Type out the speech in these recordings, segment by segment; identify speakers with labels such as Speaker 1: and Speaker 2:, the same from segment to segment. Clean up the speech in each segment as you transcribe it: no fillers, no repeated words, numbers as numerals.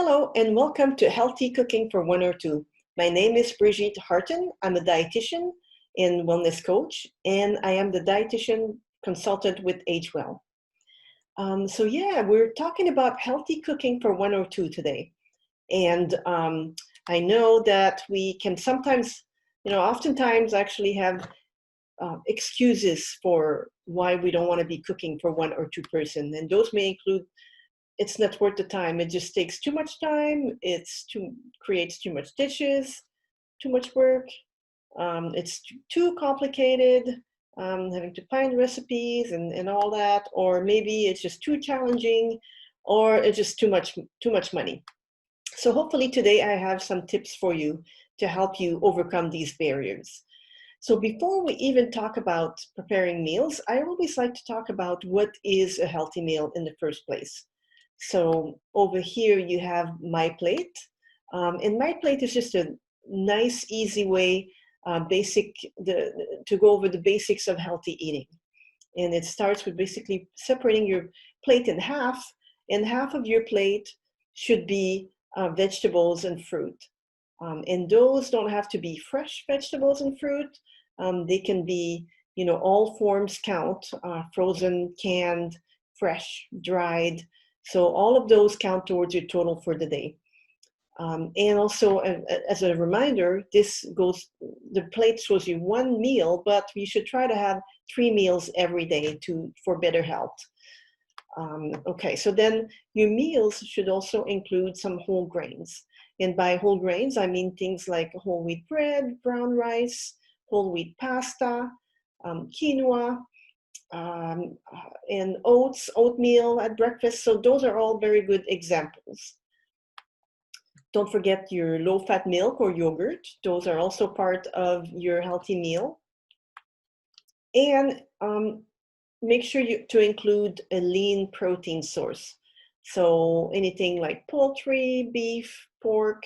Speaker 1: Hello and welcome to Healthy Cooking for One or Two. My name is Brigitte Harton. I'm a dietitian and wellness coach, and I am the dietitian consultant with HWL. We're talking about healthy cooking for one or two today. And I know that we can sometimes, oftentimes actually have excuses for why we don't want to be cooking for one or two person. And those may include it's not worth the time. It just takes too much time. Creates too much dishes, too much work. It's too complicated, having to find recipes and all that. Or maybe it's just too challenging, or it's just too much money. So hopefully today I have some tips for you to help you overcome these barriers. So before we even talk about preparing meals, I always like to talk about what is a healthy meal in the first place. So over here you have My Plate, and My Plate is just a nice, easy way, to go over the basics of healthy eating. And it starts with basically separating your plate in half, and half of your plate should be vegetables and fruit. And those don't have to be fresh vegetables and fruit. They can be, all forms count, frozen, canned, fresh, dried. So all of those count towards your total for the day. And also, as a reminder, the plate shows you one meal, but you should try to have 3 meals every day for better health. Okay, so then your meals should also include some whole grains. And by whole grains, I mean things like whole wheat bread, brown rice, whole wheat pasta, quinoa, and oatmeal at breakfast. So those are all very good examples. Don't forget your low-fat milk or yogurt. Those are also part of your healthy meal. And make sure to include a lean protein source. So anything like poultry, beef, pork,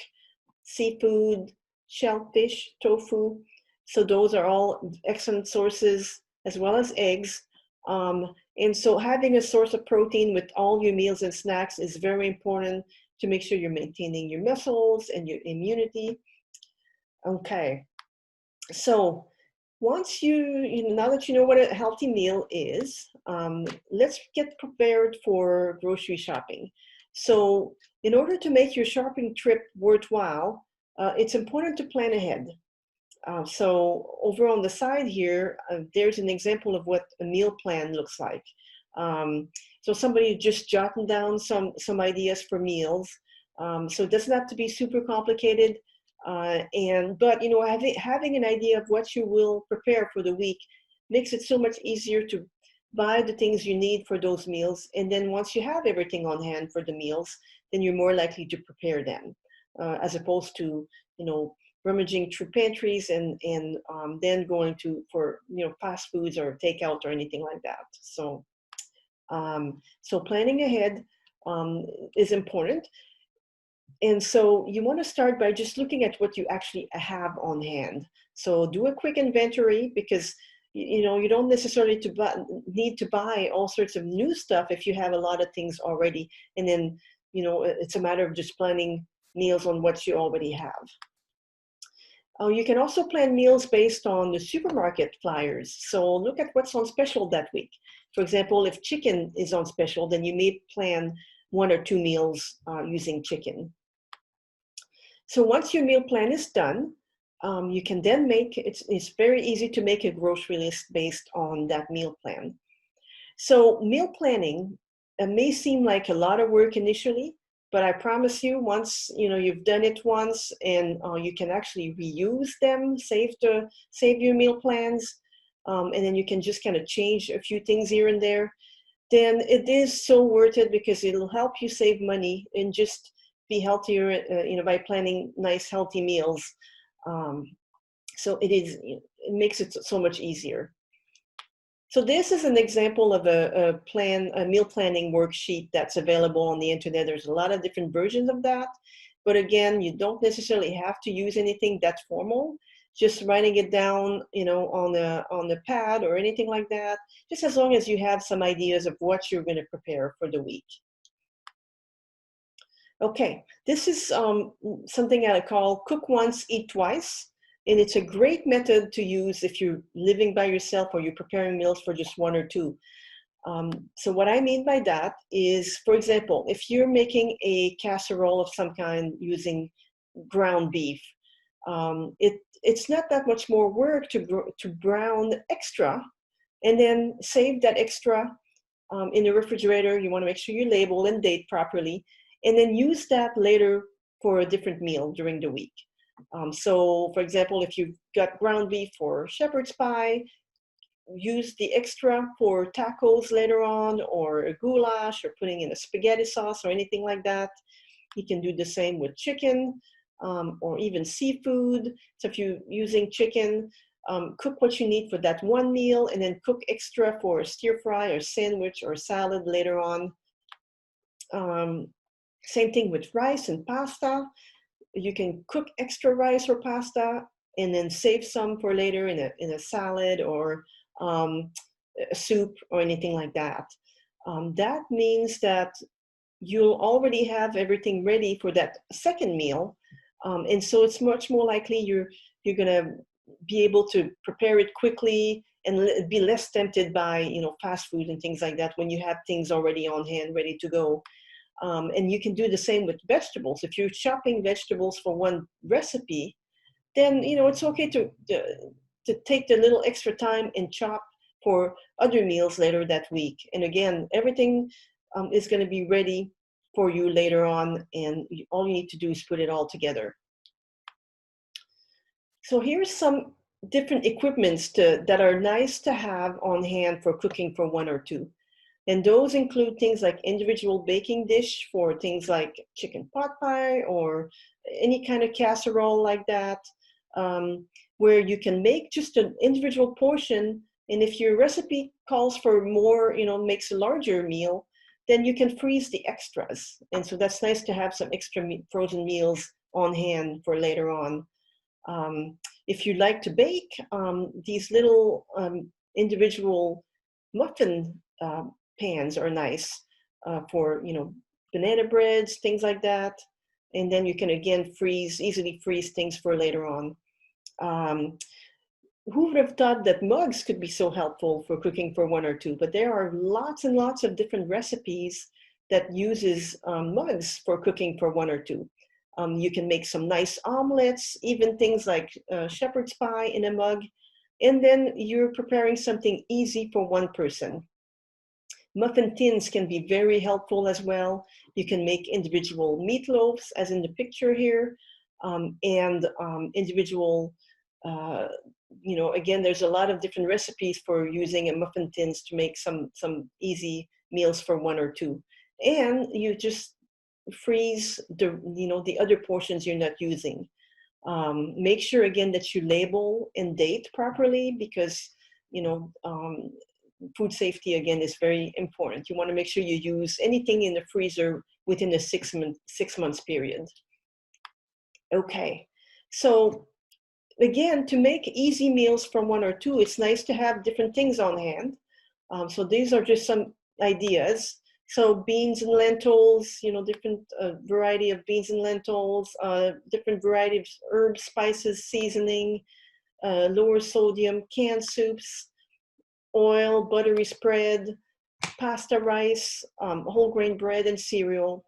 Speaker 1: seafood, shellfish, tofu. So those are all excellent sources, as well as eggs. And so having a source of protein with all your meals and snacks is very important to make sure you're maintaining your muscles and your immunity. Okay, so once now that you know what a healthy meal is, let's get prepared for grocery shopping. So in order to make your shopping trip worthwhile, it's important to plan ahead. So over on the side here, there's an example of what a meal plan looks like. So somebody just jotting down some ideas for meals. So it doesn't have to be super complicated. But having an idea of what you will prepare for the week makes it so much easier to buy the things you need for those meals. And then once you have everything on hand for the meals, then you're more likely to prepare them, as opposed to, rummaging through pantries and then going for fast foods or takeout or anything like that. So planning ahead is important. And so you want to start by just looking at what you actually have on hand. So do a quick inventory, because you don't necessarily need to buy all sorts of new stuff if you have a lot of things already. And then it's a matter of just planning meals on what you already have. You can also plan meals based on the supermarket flyers. So look at what's on special that week. For example, if chicken is on special, then you may plan 1 or 2 meals using chicken. So once your meal plan is done, you can then it's very easy to make a grocery list based on that meal plan. So meal planning may seem like a lot of work initially, but I promise you, once you've done it once, and you can actually reuse them, save your meal plans, and then you can just kind of change a few things here and there, then it is so worth it, because it'll help you save money and just be healthier, by planning nice, healthy meals. So it makes it so much easier. So this is an example of a meal planning worksheet that's available on the internet. There's a lot of different versions of that, but again, you don't necessarily have to use anything that's formal. Just writing it down, on the pad or anything like that, just as long as you have some ideas of what you're going to prepare for the week. Okay, this is something I call cook once, eat twice. And it's a great method to use if you're living by yourself or you're preparing meals for just one or two. So what I mean by that is, for example, if you're making a casserole of some kind using ground beef, it's not that much more work to brown extra and then save that extra in the refrigerator. You want to make sure you label and date properly, and then use that later for a different meal during the week. So, for example, if you've got ground beef for shepherd's pie, use the extra for tacos later on, or a goulash, or putting in a spaghetti sauce or anything like that. You can do the same with chicken or even seafood. So if you're using chicken, cook what you need for that one meal and then cook extra for a stir fry or sandwich or salad later on. Same thing with rice and pasta. You can cook extra rice or pasta and then save some for later in a salad or a soup or anything like that. That means that you'll already have everything ready for that second meal. And so it's much more likely you're gonna be able to prepare it quickly and be less tempted by fast food and things like that when you have things already on hand ready to go. And you can do the same with vegetables. If you're chopping vegetables for one recipe, then it's okay to take the little extra time and chop for other meals later that week. And again, everything is going to be ready for you later on, and all you need to do is put it all together. So here's some different equipments that are nice to have on hand for cooking for one or two. And those include things like individual baking dish for things like chicken pot pie or any kind of casserole like that, where you can make just an individual portion. And if your recipe calls for more, makes a larger meal, then you can freeze the extras. And so that's nice to have some extra frozen meals on hand for later on. If you like to bake, these little individual muffin pans are nice for banana breads, things like that. And then you can again easily freeze things for later on. Who would have thought that mugs could be so helpful for cooking for one or two? But there are lots and lots of different recipes that uses mugs for cooking for one or two. You can make some nice omelets, even things like shepherd's pie in a mug, and then you're preparing something easy for one person. Muffin tins can be very helpful as well. You can make individual meatloaves, as in the picture here, and individual, again, there's a lot of different recipes for using a muffin tins to make some easy meals for one or two. And you just freeze the other portions you're not using. Make sure again that you label and date properly, because food safety again is very important. You want to make sure you use anything in the freezer within a 6 months period. Okay, so again, to make easy meals for one or two, it's nice to have different things on hand. So these are just some ideas. So beans and lentils, different variety of beans and lentils, different variety of herbs, spices, seasoning, lower sodium, canned soups, oil, buttery spread, pasta rice, whole grain bread and cereal,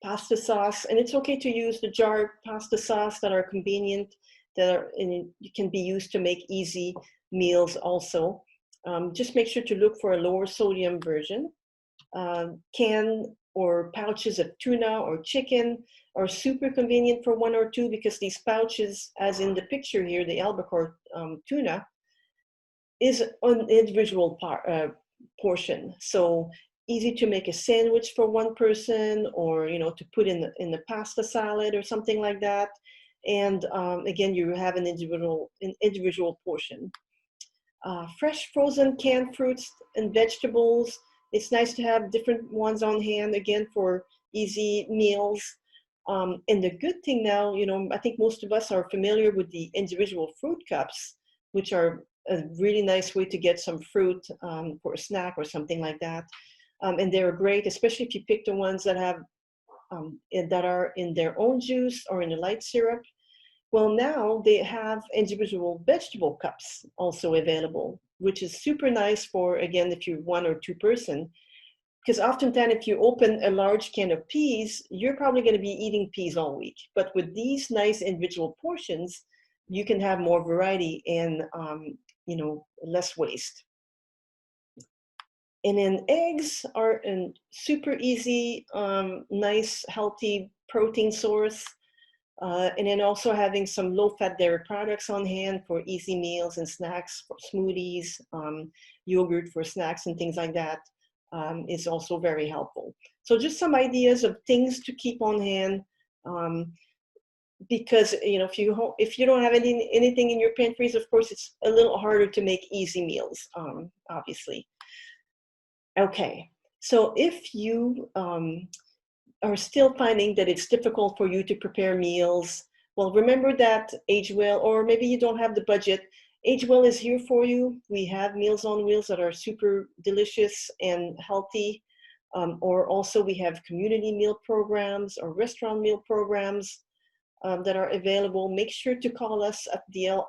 Speaker 1: pasta sauce. And it's okay to use the jar pasta sauce that are convenient, can be used to make easy meals also. Just make sure to look for a lower sodium version. Can or pouches of tuna or chicken are super convenient for one or two, because these pouches, as in the picture here, the albacore tuna, is an individual portion. So easy to make a sandwich for one person, or to put in the pasta salad or something like that. And again, you have an individual portion. Fresh frozen canned fruits and vegetables. It's nice to have different ones on hand, again, for easy meals. And the good thing now, I think most of us are familiar with the individual fruit cups, which are a really nice way to get some fruit for a snack or something like that. And they're great, especially if you pick the ones that have that are in their own juice or in a light syrup. Well, now they have individual vegetable cups also available, which is super nice for, again, if you're 1 or 2 person, because oftentimes if you open a large can of peas, you're probably going to be eating peas all week. But with these nice individual portions, you can have more variety and, less waste. And then eggs are a super easy, nice, healthy protein source. And then also having some low-fat dairy products on hand for easy meals and snacks, for smoothies, yogurt for snacks and things like that is also very helpful. So just some ideas of things to keep on hand, because if you don't have anything in your pantries, of course, it's a little harder to make easy meals, obviously. Okay, so if you are still finding that it's difficult for you to prepare meals, well, remember that AgeWell, or maybe you don't have the budget, AgeWell is here for you. We have Meals on Wheels that are super delicious and healthy, or also we have community meal programs or restaurant meal programs that are available. Make sure to call us at the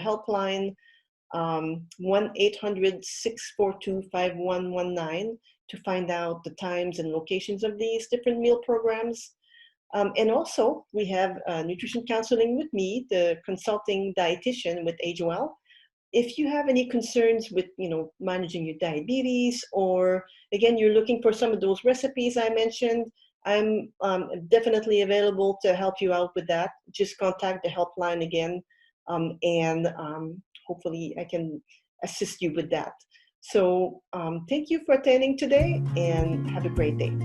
Speaker 1: helpline 1-800-642-5119 to find out the times and locations of these different meal programs. And also, we have nutrition counseling with me, the consulting dietitian with AgeWell. If you have any concerns with, managing your diabetes, or again, you're looking for some of those recipes I mentioned, I'm definitely available to help you out with that. Just contact the helpline again, and hopefully I can assist you with that. So thank you for attending today, and have a great day.